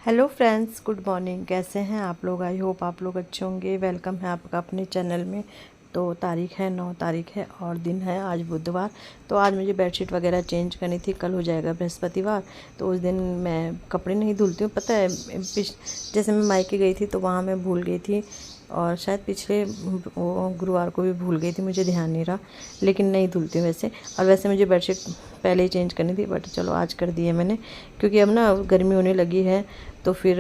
Hello friends, good morning. कैसे हैं आप लोग? आई होप आप लोग अच्छे होंगे। वेलकम है आपका अपने चैनल में। तो तारीख है 9 तारीख है और दिन है आज बुधवार। तो आज मुझे बेडशीट वगैरह चेंज करनी थी। कल हो जाएगा बृहस्पतिवार, तो उस दिन मैं कपड़े नहीं धुलती हूँ। पता है जैसे मैं मायके गई थी तो वहाँ मैं भूल गई थी, और शायद पिछले गुरुवार को भी भूल गई थी, मुझे ध्यान नहीं रहा। लेकिन नहीं धुलती हूँ वैसे। और वैसे मुझे बेडशीट पहले ही चेंज करनी थी, बट चलो आज कर दी है मैंने, क्योंकि अब ना गर्मी होने लगी है। तो फिर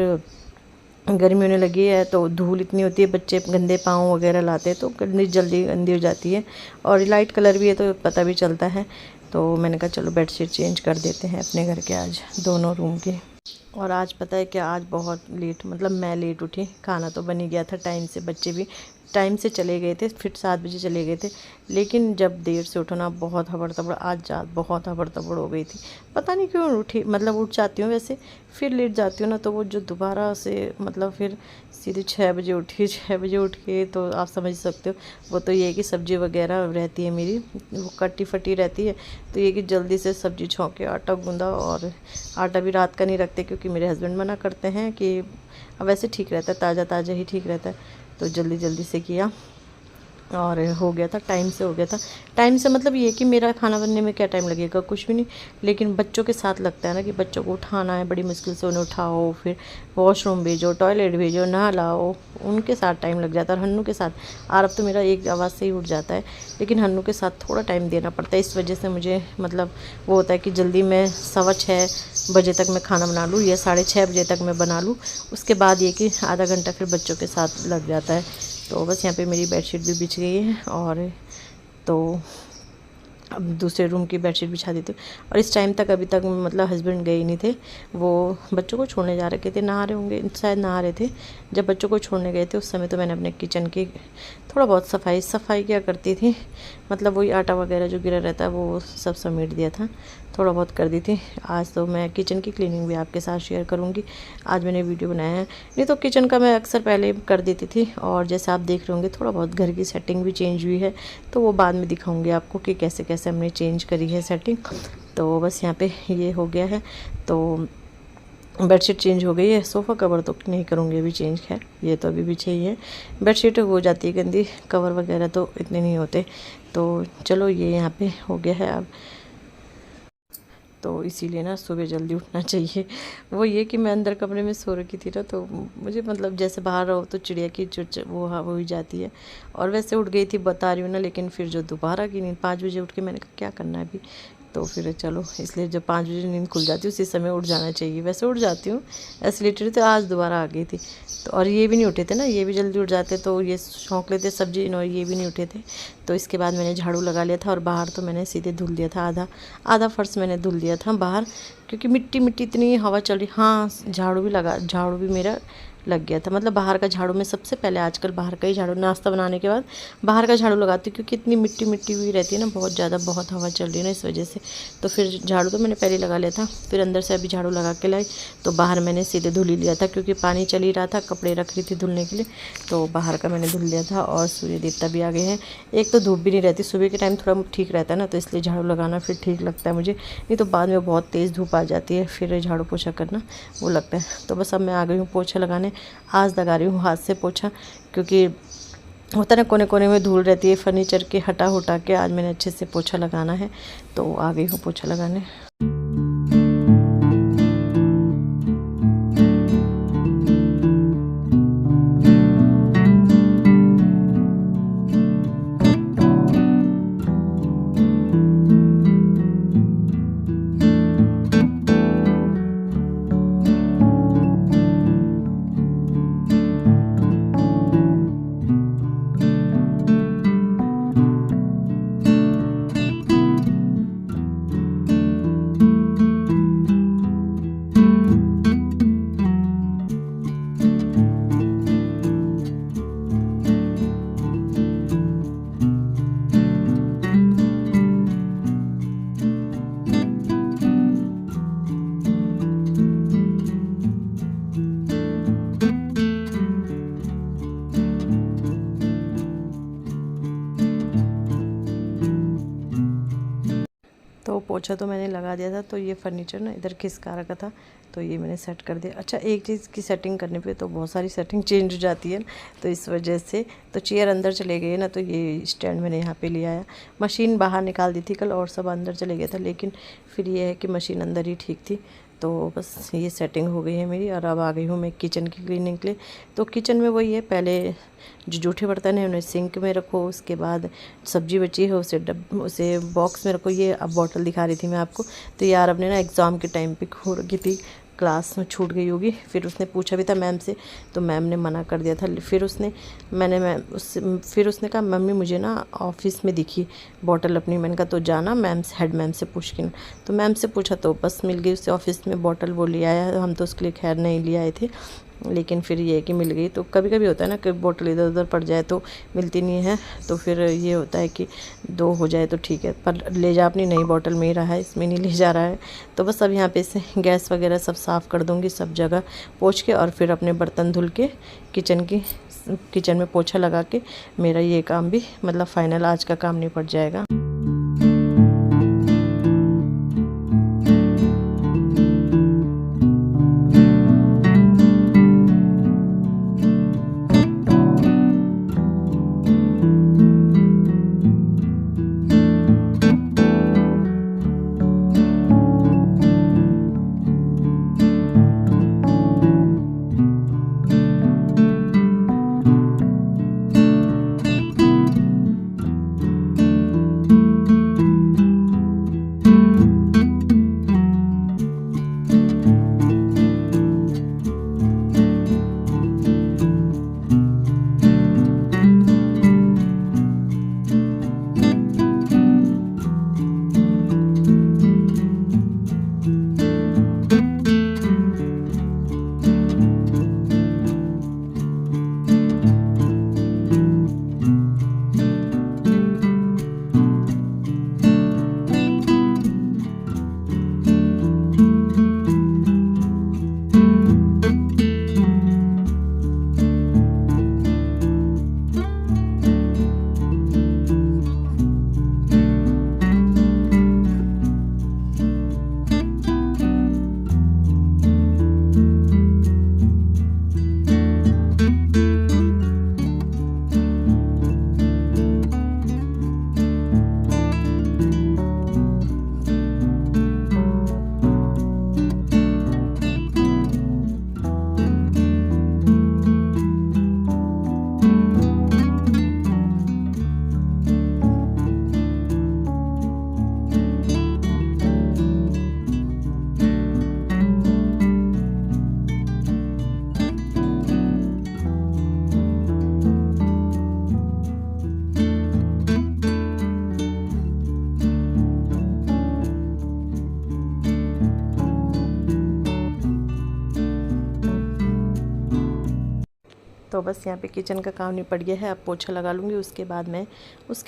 गर्मी होने लगी है तो धूल इतनी होती है, बच्चे गंदे पाँव वगैरह लाते हैं तो गंदी जल्दी गंदी हो जाती है। और लाइट कलर भी है तो पता भी चलता है। तो मैंने कहा चलो बेडशीट चेंज कर देते हैं अपने घर के, आज दोनों रूम की। और आज पता है क्या, आज बहुत लेट, मतलब मैं लेट उठी। खाना तो बन ही गया था टाइम से, बच्चे भी टाइम से चले गए थे, फिर 7 बजे चले गए थे। लेकिन जब देर से उठो ना, बहुत हबड़ तबड़, आज रात बहुत हबड़ तबड़ हो गई थी। पता नहीं क्यों उठी, मतलब उठ जाती हूँ वैसे, फिर लेट जाती हूँ ना, तो वो जो दोबारा से मतलब फिर सीधे 6 बजे उठी। 6 बजे उठ के तो आप समझ सकते हो। वो तो ये है कि सब्ज़ी वगैरह रहती है मेरी, वो कटी फटी रहती है। तो ये कि जल्दी से सब्ज़ी छौंके, आटा गूँधा। और आटा भी रात का नहीं रखते क्योंकि मेरे हस्बैंड मना करते हैं कि वैसे ठीक रहता है, ताज़ा ताज़ा ही ठीक रहता है। तो जल्दी जल्दी से किया और हो गया था, टाइम से हो गया था। टाइम से मतलब ये कि मेरा खाना बनने में क्या टाइम लगेगा, कुछ भी नहीं। लेकिन बच्चों के साथ लगता है ना कि बच्चों को उठाना है, बड़ी मुश्किल से उन्हें उठाओ, फिर वॉशरूम भेजो, टॉयलेट भेजो, नहलाओ, उनके साथ टाइम लग जाता है। और हन्नू के साथ आरब तो मेरा एक आवाज़ से ही उठ जाता है, लेकिन हन्नू के साथ थोड़ा टाइम देना पड़ता है। इस वजह से मुझे मतलब वो होता है कि जल्दी मैं 6:15 बजे तक मैं खाना बना लूँ या 6:30 बजे तक मैं बना लूँ। उसके बाद ये कि आधा घंटा फिर बच्चों के साथ लग जाता है। तो बस यहाँ पे मेरी बेडशीट भी बिछ गई है, और तो अब दूसरे रूम की बेडशीट बिछा देती हूँ। और इस टाइम तक अभी तक मतलब हस्बैंड गए ही नहीं थे, वो बच्चों को छोड़ने जा रखे थे, नहा रहे होंगे शायद, नहा रहे थे। जब बच्चों को छोड़ने गए थे उस समय तो मैंने अपने किचन की थोड़ा बहुत सफाई क्या करती थी, मतलब वही आटा वगैरह जो गिरा रहता है वो सब समेट दिया था, थोड़ा बहुत कर दी थी। आज तो मैं किचन की क्लीनिंग भी आपके साथ शेयर करूँगी। आज मैंने वीडियो बनाया है, नहीं तो किचन का मैं अक्सर पहले कर देती थी। और जैसे आप देख रहे होंगे थोड़ा बहुत घर की सेटिंग भी चेंज हुई है, तो वो बाद में दिखाऊंगी आपको कि कैसे कैसे हमने चेंज करी है सेटिंग। तो बस यहाँ पे ये हो गया है। तो बेडशीट चेंज हो गई है, सोफ़ा कवर तो नहीं करूँगी अभी चेंज, खैर ये तो अभी भी चाहिए। बेडशीट हो जाती है गंदी, कवर वगैरह तो इतने नहीं होते। तो चलो ये यहाँ पे हो गया है अब। तो इसीलिए ना सुबह जल्दी उठना चाहिए। वो ये कि मैं अंदर कमरे में सो रखी थी ना, तो मुझे मतलब जैसे बाहर रहो तो चिड़िया की वो हो ही जाती है। और वैसे उठ गई थी बता रही हूँ ना, लेकिन फिर जो दोबारा की नींद 5 बजे उठ के, मैंने कहा क्या करना है अभी। तो फिर चलो, इसलिए जब 5 बजे नींद खुल जाती है उसी समय उठ जाना चाहिए। वैसे उठ जाती हूँ ऐसे लेटी, तो आज दोबारा आ गई थी। तो और ये भी नहीं उठे थे ना, ये भी जल्दी उठ जाते तो ये शौक लेते सब्जी, और ये भी नहीं उठे थे। तो इसके बाद मैंने झाड़ू लगा लिया था, और बाहर तो मैंने सीधे धुल दिया था, आधा आधा फर्श मैंने धुल दिया था बाहर, क्योंकि मिट्टी मिट्टी इतनी हवा चल रही। हाँ, झाड़ू भी मेरा लग गया था। मतलब बाहर का झाड़ू मैं सबसे पहले आजकल बाहर का ही झाड़ू, नाश्ता बनाने के बाद बाहर का झाड़ू लगाती हूँ, क्योंकि इतनी मिट्टी मिट्टी हुई रहती है ना, बहुत ज़्यादा, बहुत हवा चल रही है ना, इस वजह से। तो फिर झाड़ू तो मैंने पहले लगा लिया था, फिर अंदर से अभी झाड़ू लगा के लाई। तो बाहर मैंने सीधे धुल ही लिया था, क्योंकि पानी चल ही रहा था, कपड़े रख रही थी धुलने के लिए, तो बाहर का मैंने धुल लिया था। और सूर्य देवता भी आ गए हैं। एक तो धूप भी नहीं रहती सुबह के टाइम, थोड़ा ठीक रहता है ना, तो इसलिए झाड़ू लगाना फिर ठीक लगता है मुझे। नहीं तो बाद में बहुत तेज़ धूप आ जाती है, फिर झाड़ू पोछा करना वो लगता है। तो बस अब मैं आ गई हूँ पोछा लगाने। आज लगा रही हूँ हाथ से पोछा, क्योंकि होता है ना कोने कोने में धूल रहती है फर्नीचर के, हटा के आज मैंने अच्छे से पोछा लगाना है। तो आ गई हूँ पोछा लगाने। पोछा तो मैंने लगा दिया था, तो ये फर्नीचर ना इधर खिसका रखा था, तो ये मैंने सेट कर दिया। अच्छा, एक चीज़ की सेटिंग करने पे तो बहुत सारी सेटिंग चेंज हो जाती है, तो इस वजह से तो चेयर अंदर चले गए ना, तो ये स्टैंड मैंने यहाँ पे ले आया। मशीन बाहर निकाल दी थी कल और सब अंदर चले गया था, लेकिन फिर ये है कि मशीन अंदर ही ठीक थी, तो बस ये सेटिंग हो गई है मेरी। और अब आ गई हूँ मैं किचन की क्लीनिंग के लिए। तो किचन में वही है, पहले जो जूठे बर्तन है उन्हें सिंक में रखो, उसके बाद सब्जी बची है उसे बॉक्स में रखो। ये अब बॉटल दिखा रही थी मैं आपको, तो यार अपने ना एग्ज़ाम के टाइम पे खो रखी थी, क्लास में छूट गई होगी। फिर उसने पूछा भी था मैम से, तो मैम ने मना कर दिया था। फिर उसने कहा मम्मी मुझे ना ऑफिस में दिखी बॉटल अपनी। मैंने कहा तो जाना मैम से, हेड मैम से पूछ के। तो मैम से पूछा तो बस मिल गई उसे ऑफिस में बॉटल, वो ले आया। हम तो उसके लिए खैर नहीं ले आए थे, लेकिन फिर ये है कि मिल गई। तो कभी कभी होता है ना कि बोतल इधर उधर पड़ जाए तो मिलती नहीं है, तो फिर ये होता है कि दो हो जाए तो ठीक है, पर ले जा अपनी नई बोतल में ही रहा है, इसमें नहीं ले जा रहा है। तो बस अब यहाँ पे से गैस वगैरह सब साफ़ कर दूँगी, सब जगह पोंछ के, और फिर अपने बर्तन धुल के किचन में पोछा लगा के मेरा ये काम भी मतलब फ़ाइनल, आज का काम निपट जाएगा। तो बस यहाँ पे किचन का काम निपट गया है, अब पोछा लगा लूँगी। उसके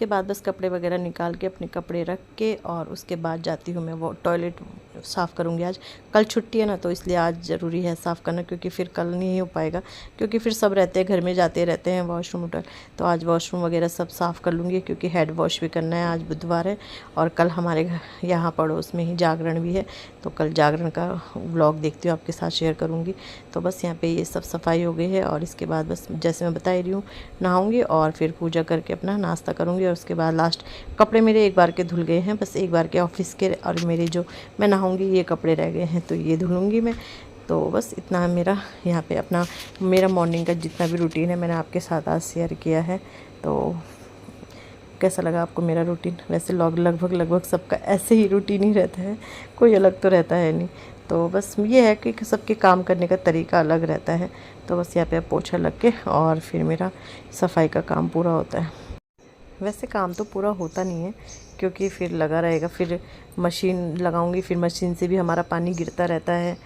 बाद बस कपड़े वगैरह निकाल के अपने कपड़े रख के, और उसके बाद जाती हूँ मैं वो टॉयलेट साफ़ करूँगी। आज कल छुट्टी है ना, तो इसलिए आज ज़रूरी है साफ़ करना, क्योंकि फिर कल नहीं हो पाएगा, क्योंकि फिर सब रहते हैं घर में, जाते रहते हैं वॉशरूम उधर। तो आज वॉशरूम वगैरह सब साफ़ कर लूँगी, क्योंकि हेड वॉश भी करना है। आज बुधवार है और कल हमारे यहाँ पड़ोस में ही जागरण भी है, तो कल जागरण का व्लॉग देखती हूँ, आपके साथ शेयर करूँगी। तो बस यहाँ पर ये सब सफाई हो गई है, और इसके बाद बस जैसे मैं बता ही रही हूँ, नहाऊंगी और फिर पूजा करके अपना नाश्ता करूँगी। और उसके बाद लास्ट कपड़े मेरे एक बार के धुल गए हैं, बस एक बार के ऑफिस के, और मेरे जो मैं नहाऊंगी ये कपड़े रह गए हैं, तो ये धुलूँगी मैं। तो बस इतना मेरा यहाँ पे अपना मेरा मॉर्निंग का जितना भी रूटीन है मैंने आपके साथ आज शेयर किया है। तो कैसा लगा आपको मेरा रूटीन? वैसे लगभग सबका ऐसे ही रूटीन ही रहता है, कोई अलग तो रहता है नहीं। तो बस ये है कि सबके काम करने का तरीका अलग रहता है। तो बस यहाँ पे पोछा लग के और फिर मेरा सफाई का काम पूरा होता है। वैसे काम तो पूरा होता नहीं है, क्योंकि फिर लगा रहेगा, फिर मशीन लगाऊंगी, फिर मशीन से भी हमारा पानी गिरता रहता है,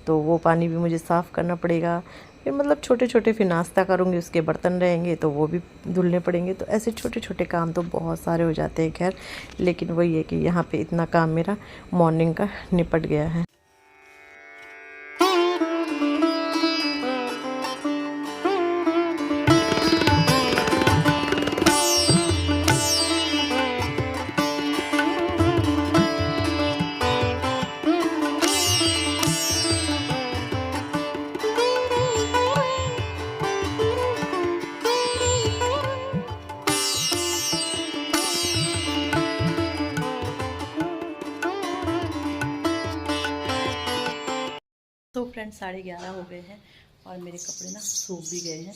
तो वो पानी भी मुझे साफ़ करना पड़ेगा। फिर मतलब छोटे छोटे, फिर नाश्ता करूँगी, उसके बर्तन रहेंगे तो वो भी धुलने पड़ेंगे। तो ऐसे छोटे छोटे काम तो बहुत सारे हो जाते हैं खैर, लेकिन वही है कि यहाँ पे इतना काम मेरा मॉर्निंग का निपट गया है। फ्रेंड्स 11:30 हो गए हैं और मेरे कपड़े ना सूख भी गए हैं।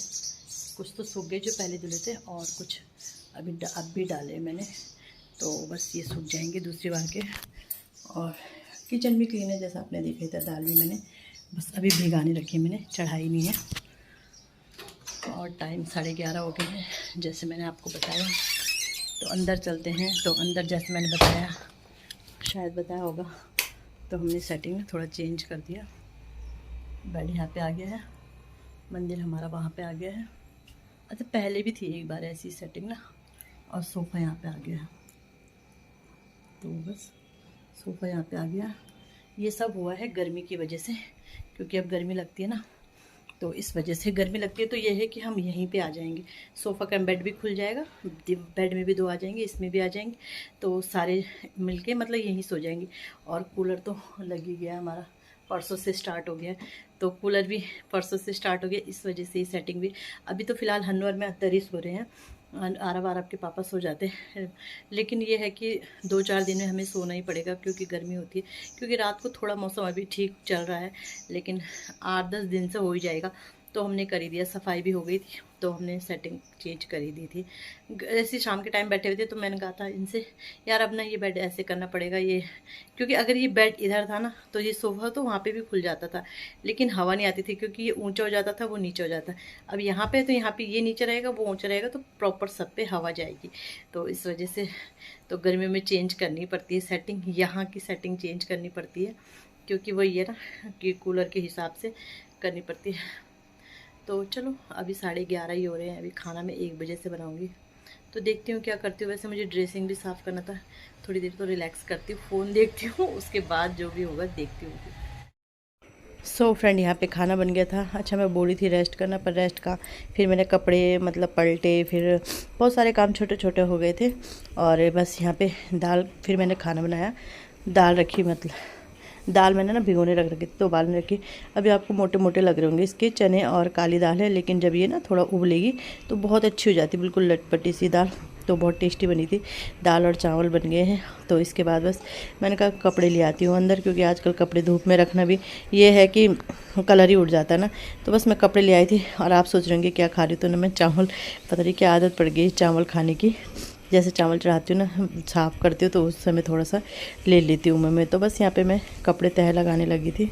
कुछ तो सूख गए जो पहले धुले थे और कुछ अब भी डाले मैंने, तो बस ये सूख जाएंगे दूसरी बार के। और किचन भी क्लीन है, जैसा आपने देखा था। दाल भी मैंने बस अभी भिगाने रखी है, मैंने चढ़ाई नहीं है। और टाइम 11:30 हो गए हैं जैसे मैंने आपको बताया। तो अंदर चलते हैं। तो अंदर जैसे मैंने बताया, शायद बताया होगा, तो हमने सेटिंग में थोड़ा चेंज कर दिया। बेड यहाँ पे आ गया है, मंदिर हमारा वहाँ पे आ गया है। अच्छा, पहले भी थी एक बार ऐसी सेटिंग ना। और सोफ़ा यहाँ पे आ गया है, तो बस सोफ़ा यहाँ पे आ गया। ये सब हुआ है गर्मी की वजह से, क्योंकि अब गर्मी लगती है ना, तो इस वजह से गर्मी लगती है। तो ये है कि हम यहीं पे आ जाएंगे, सोफ़ा का बेड भी खुल जाएगा, बेड में भी 2 आ जाएंगे, इसमें भी आ जाएंगे, तो सारे मिलके मतलब यहीं सो जाएंगे। और कूलर तो लग ही गया हमारा, परसों से स्टार्ट हो गया, तो कूलर भी परसों से स्टार्ट हो गया। इस वजह से ही सेटिंग भी अभी तो फ़िलहाल हनवर में अंदर ही सो रहे हैं। आरब के पापा सो जाते हैं, लेकिन ये है कि 2-4 दिन में हमें सोना ही पड़ेगा, क्योंकि गर्मी होती है। क्योंकि रात को थोड़ा मौसम अभी ठीक चल रहा है, लेकिन 8-10 दिन से हो ही जाएगा। तो हमने कर ही दिया, सफाई भी हो गई थी, तो हमने सेटिंग चेंज कर ही दी थी। ऐसे शाम के टाइम बैठे हुए थे, तो मैंने कहा था इनसे, यार अब ना ये बेड ऐसे करना पड़ेगा ये, क्योंकि अगर ये बेड इधर था ना, तो ये सोफ़ा तो वहाँ पे भी खुल जाता था, लेकिन हवा नहीं आती थी, क्योंकि ये ऊंचा हो जाता था, वो नीचे हो जाता। अब यहाँ पे तो यहाँ पे ये नीचे रहेगा, वो ऊंचा रहेगा, तो प्रॉपर सब पे हवा जाएगी। तो इस वजह से तो गर्मी में चेंज करनी पड़ती है सेटिंग, यहाँ की सेटिंग चेंज करनी पड़ती है, क्योंकि वही है ना कि कूलर के हिसाब से करनी पड़ती है। तो चलो, अभी 11:30 ही हो रहे हैं। अभी खाना मैं 1 बजे से बनाऊंगी, तो देखती हूँ क्या करती हूँ। वैसे मुझे ड्रेसिंग भी साफ़ करना था, थोड़ी देर तो रिलैक्स करती हूँ, फ़ोन देखती हूँ, उसके बाद जो भी होगा देखती हूँ। सो फ्रेंड, यहाँ पे खाना बन गया था। अच्छा, मैं बोली थी रेस्ट करना, पर रेस्ट का फिर मैंने कपड़े मतलब पलटे, फिर बहुत सारे काम छोटे छोटे हो गए थे। और बस यहाँ पे दाल, फिर मैंने खाना बनाया, दाल रखी, मतलब दाल मैंने ना भिगोने रख रखी, तो उबालने रखी। अभी आपको मोटे मोटे लग रहे होंगे इसके, चने और काली दाल है, लेकिन जब ये ना थोड़ा उबलेगी तो बहुत अच्छी हो जाती, बिल्कुल लटपटी सी दाल। तो बहुत टेस्टी बनी थी। दाल और चावल बन गए हैं। तो इसके बाद बस मैंने कहा कपड़े ले आती हूँ अंदर, क्योंकि आजकल कपड़े धूप में रखना भी ये है कि कलर ही उड़ जाता है ना। तो बस मैं कपड़े ले आई थी। और आप सोच रहे होंगे क्या खा रही हूँ, तो ना मैं चावल, पता नहीं क्या आदत पड़ गई चावल खाने की। जैसे चावल चढ़ाती हूँ ना, साफ़ करती हूँ, तो उस समय थोड़ा सा ले लेती हूँ मैं। तो बस यहाँ पे मैं कपड़े तह लगाने लगी थी।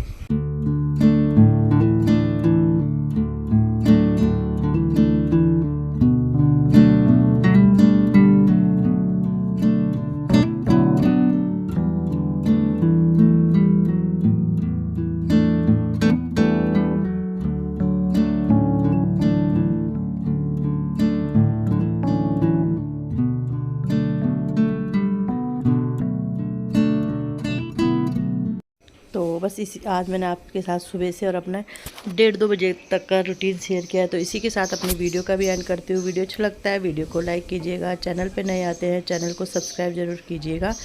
तो बस इसी, आज मैंने आपके साथ सुबह से और अपना 1:30-2 बजे तक का रूटीन शेयर किया है। तो इसी के साथ अपनी वीडियो का भी एंड करती हूँ। वीडियो अच्छा लगता है, वीडियो को लाइक कीजिएगा। चैनल पे नए आते हैं, चैनल को सब्सक्राइब ज़रूर कीजिएगा।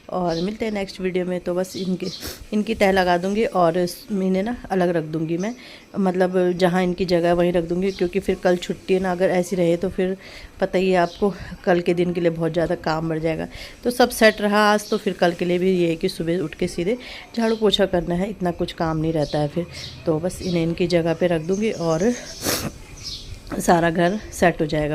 और मिलते हैं नेक्स्ट वीडियो में। तो बस इनकी तह लगा दूंगी, और इन्हें ना अलग रख दूंगी मैं, मतलब जहाँ इनकी जगह वहीं रख दूंगी, क्योंकि फिर कल छुट्टी है ना, अगर ऐसी रहे तो फिर पता ही है आपको, कल के दिन के लिए बहुत ज़्यादा काम बढ़ जाएगा। तो सब सेट रहा आज, तो फिर कल के लिए भी ये है कि सुबह उठ के सीधे झाड़ू पोछा करना है, इतना कुछ काम नहीं रहता है फिर। तो बस इन्हें इनकी जगह पर रख दूँगी और सारा घर सेट हो जाएगा।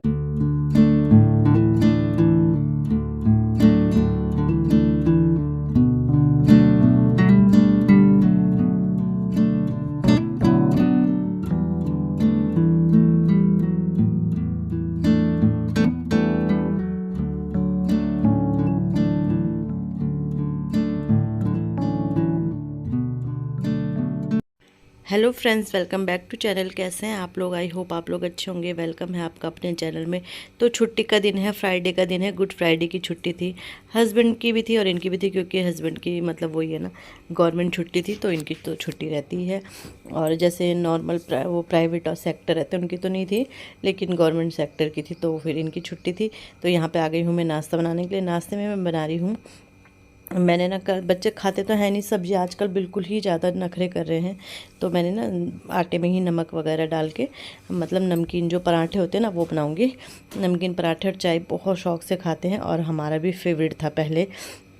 Hello friends, welcome back to channel. कैसे हैं आप लोग? आई होप आप लोग अच्छे होंगे। वेलकम है आपका अपने चैनल में। तो छुट्टी का दिन है, फ्राइडे का दिन है, गुड फ्राइडे की छुट्टी थी। हस्बैंड की भी थी और इनकी भी थी, क्योंकि हस्बैंड की मतलब वही है ना, गवर्नमेंट छुट्टी थी, तो इनकी तो छुट्टी रहती है। और जैसे नॉर्मल वो प्राइवेट और सेक्टर रहते हैं, उनकी तो नहीं थी, लेकिन गवर्नमेंट सेक्टर की थी, तो फिर इनकी छुट्टी थी। तो यहाँ पर आ गई हूँ मैं नाश्ता बनाने के लिए। नाश्ते में मैं बना रही हूँ, मैंने ना बच्चे खाते तो है नहीं सब्ज़ी, आजकल बिल्कुल ही ज़्यादा नखरे कर रहे हैं। तो मैंने ना आटे में ही नमक वगैरह डाल के, मतलब नमकीन जो पराठे होते हैं ना, वो बनाऊंगी। नमकीन पराठे और चाय बहुत शौक़ से खाते हैं, और हमारा भी फेवरेट था पहले,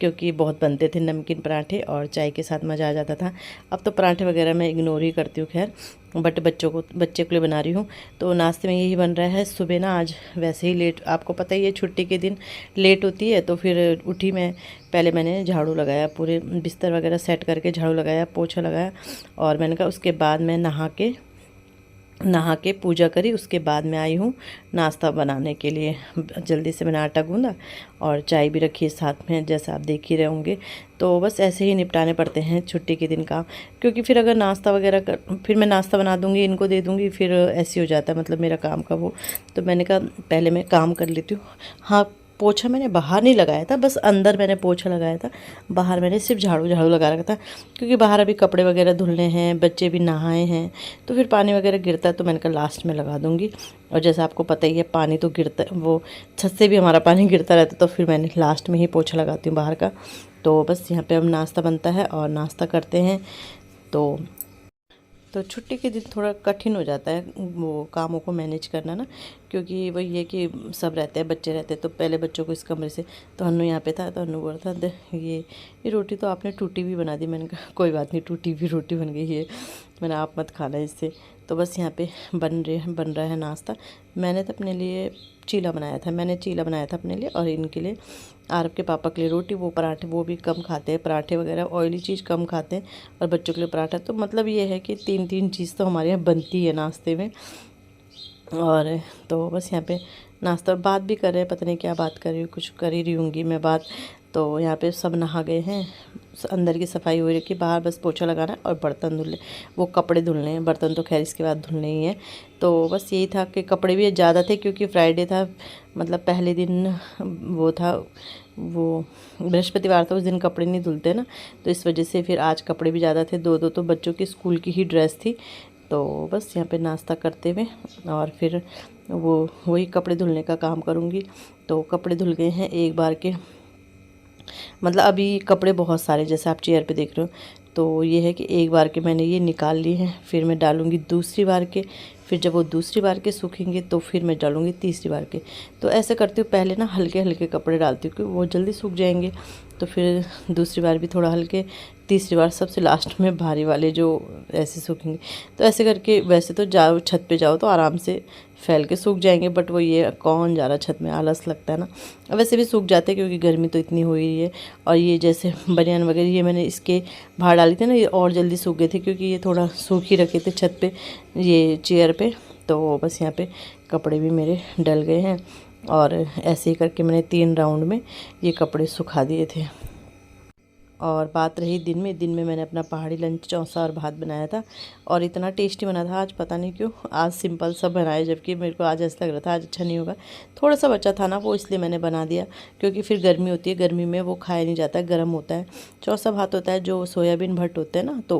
क्योंकि बहुत बनते थे नमकीन पराठे और चाय के साथ मज़ा आ जाता था। अब तो पराठे वगैरह मैं इग्नोर ही करती हूँ खैर, बट बच्चे के लिए बना रही हूँ। तो नाश्ते में यही बन रहा है। सुबह ना आज वैसे ही लेट, आपको पता ही है छुट्टी के दिन लेट होती है, तो फिर उठी मैं। पहले मैंने झाड़ू लगाया, पूरे बिस्तर वगैरह सेट करके झाड़ू लगाया, पोछा लगाया, और मैंने कहा उसके बाद मैं नहा के पूजा करी। उसके बाद मैं आई हूँ नाश्ता बनाने के लिए। जल्दी से मैंने आटा गूंदा और चाय भी रखी है साथ में, जैसा आप देख ही रहे होंगे। तो बस ऐसे ही निपटाने पड़ते हैं छुट्टी के दिन काम, क्योंकि फिर अगर नाश्ता वगैरह फिर मैं नाश्ता बना दूँगी, इनको दे दूँगी, फिर ऐसे हो जाता है मतलब मेरा काम का वो। तो मैंने कहा पहले मैं काम कर लेती हूँ। हाँ, पोछा मैंने बाहर नहीं लगाया था, बस अंदर मैंने पोछा लगाया था। बाहर मैंने सिर्फ झाड़ू लगा रखा था, क्योंकि बाहर अभी कपड़े वगैरह धुलने हैं, बच्चे भी नहाए हैं, तो फिर पानी वगैरह गिरता है, तो मैंने कहा लास्ट में लगा दूँगी। और जैसा आपको पता ही है पानी तो गिरता, वो छत से भी हमारा पानी गिरता रहता है, तो फिर मैंने लास्ट में ही पोछा लगाती हूँ बाहर का। तो बस यहाँ पे अब नाश्ता बनता है और नाश्ता करते हैं। तो छुट्टी के दिन थोड़ा कठिन हो जाता है वो कामों को मैनेज करना ना, क्योंकि वही है कि सब रहते हैं, बच्चे रहते हैं। तो पहले बच्चों को इस कमरे से, तो हन्नू यहाँ पे था, तो हन्नू बोल रहा था ये रोटी तो आपने टूटी भी बना दी। मैंने कहा कोई बात नहीं, टूटी भी रोटी बन गई है, मैंने आप मत खाना इससे। तो बस यहाँ पे बन रहा है नाश्ता। मैंने तो अपने लिए चीला बनाया था अपने लिए, और इनके लिए, आरव के पापा के लिए रोटी, वो पराठे वो भी कम खाते हैं, पराठे वगैरह ऑयली चीज़ कम खाते हैं, और बच्चों के लिए पराठा। तो मतलब ये है कि तीन चीज़ तो हमारे यहाँ बनती है नाश्ते में। और तो बस यहाँ पे नाश्ता, बात भी कर रहे हैं, पता नहीं क्या बात कर रही हूँ, कुछ कर ही रही होंगी मैं बात। तो यहाँ पे सब नहा गए हैं, अंदर की सफाई हो रही है, बाहर बस पोछा लगाना है और बर्तन धुलने, वो कपड़े धुलने हैं, बर्तन तो खैर इसके बाद धुलने ही हैं। तो बस यही था कि कपड़े भी ज़्यादा थे, क्योंकि फ्राइडे था, मतलब पहले दिन वो था, वो बृहस्पतिवार था, उस दिन कपड़े नहीं धुलते ना, तो इस वजह से फिर आज कपड़े भी ज़्यादा थे, दो तो बच्चों की स्कूल की ही ड्रेस थी। तो बस यहाँ पे नाश्ता करते हुए और फिर वही कपड़े धुलने का काम करूँगी। तो कपड़े धुल गए हैं एक बार के, मतलब अभी कपड़े बहुत सारे, जैसे आप चेयर पे देख रहे हो। तो ये है कि एक बार के मैंने ये निकाल लिए हैं, फिर मैं डालूँगी दूसरी बार के, फिर जब वो दूसरी बार के सूखेंगे तो फिर मैं डालूँगी तीसरी बार के। तो ऐसे करती हूँ, पहले ना हल्के हल्के कपड़े डालती हूँ क्योंकि वो जल्दी सूख जाएंगे, तो फिर दूसरी बार भी थोड़ा हल्के, तीसरी बार सबसे लास्ट में भारी वाले जो ऐसे सूखेंगे। तो ऐसे करके, वैसे तो जाओ छत पे जाओ तो आराम से फैल के सूख जाएंगे, बट वो ये कौन जा रहा छत में, आलस लगता है ना। वैसे भी सूख जाते हैं क्योंकि गर्मी तो इतनी हो रही है। और ये जैसे बनियान वगैरह ये मैंने इसके बाहर डाली थी ना, ये और जल्दी सूख गए थे क्योंकि ये थोड़ा सूख ही रखे थे छत पे, ये चेयर पे। तो बस यहाँ पे कपड़े भी मेरे डल गए हैं, और ऐसे ही करके मैंने 3 राउंड में ये कपड़े सुखा दिए थे। और बात रही दिन में मैंने अपना पहाड़ी लंच चौसा और भात बनाया था, और इतना टेस्टी बना था आज, पता नहीं क्यों आज सिंपल सा बनाया, जबकि मेरे को आज ऐसा लग रहा था आज अच्छा नहीं होगा। थोड़ा सा बचा था ना वो, इसलिए मैंने बना दिया, क्योंकि फिर गर्मी होती है, गर्मी में वो खाया नहीं जाता है, गर्म होता है। चौसा भात होता है जो सोयाबीन भट्ट होते हैं ना, तो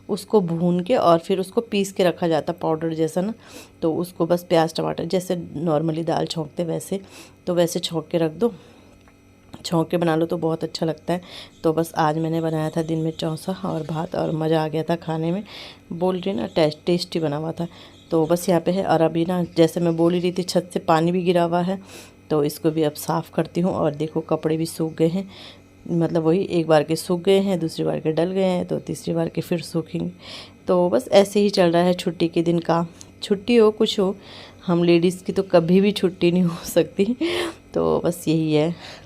उसको भून के और फिर उसको पीस के रखा जाता है पाउडर जैसा ना। तो उसको बस प्याज टमाटर जैसे नॉर्मली दाल छौंकते वैसे, तो वैसे छौंक के रख दो, छौंक के बना लो तो बहुत अच्छा लगता है। तो बस आज मैंने बनाया था दिन में चौसा और भात, और मज़ा आ गया था खाने में, बोल रही ना टेस्टी बना हुआ था। तो बस यहाँ पे है, और अभी ना जैसे मैं बोल ही रही थी छत से पानी भी गिरा हुआ है, तो इसको भी अब साफ़ करती हूँ। और देखो कपड़े भी सूख गए हैं, मतलब वही एक बार के सूख गए हैं, दूसरी बार के डल गए हैं, तो तीसरी बार के फिर सूखेंगे। तो बस ऐसे ही चल रहा है छुट्टी के दिन का। छुट्टी हो कुछ हो, हम लेडीज़ की तो कभी भी छुट्टी नहीं हो सकती। तो बस यही है।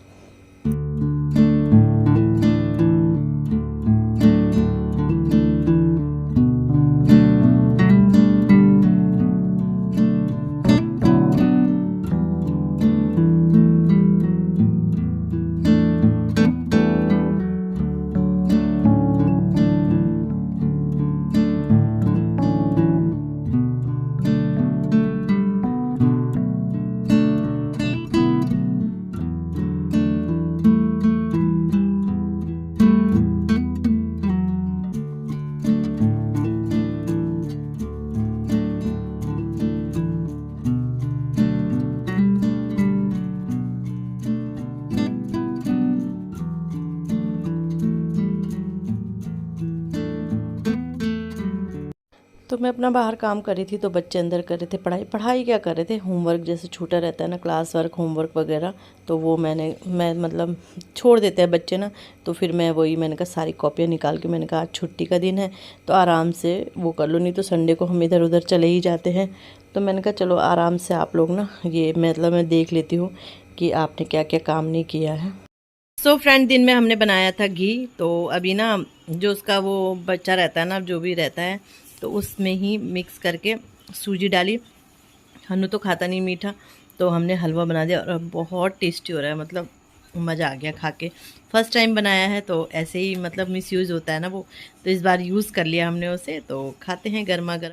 तो मैं अपना बाहर काम कर रही थी, तो बच्चे अंदर कर रहे थे पढ़ाई। पढ़ाई क्या कर रहे थे, होमवर्क जैसे छूटा रहता है ना, क्लास वर्क होमवर्क वगैरह, तो वो मैं मतलब छोड़ देते हैं बच्चे ना, तो फिर मैंने कहा सारी कॉपियाँ निकाल के, मैंने कहा आज छुट्टी का दिन है तो आराम से वो कर लो, नहीं तो संडे को हम इधर उधर चले ही जाते हैं। तो मैंने कहा चलो आराम से आप लोग ना ये मतलब मैं देख लेती हूँ कि आपने क्या क्या काम नहीं किया है। सो फ्रेंड, दिन में हमने बनाया था घी, तो अभी ना जो उसका वो बच्चा रहता है ना, जो भी रहता है, तो उसमें ही मिक्स करके सूजी डाली। हन्नू तो खाता नहीं मीठा, तो हमने हलवा बना दिया और अब बहुत टेस्टी हो रहा है, मतलब मज़ा आ गया खा के। फर्स्ट टाइम बनाया है तो ऐसे ही मतलब मिस यूज़ होता है ना वो, तो इस बार यूज़ कर लिया हमने उसे, तो खाते हैं गर्मा गर्म।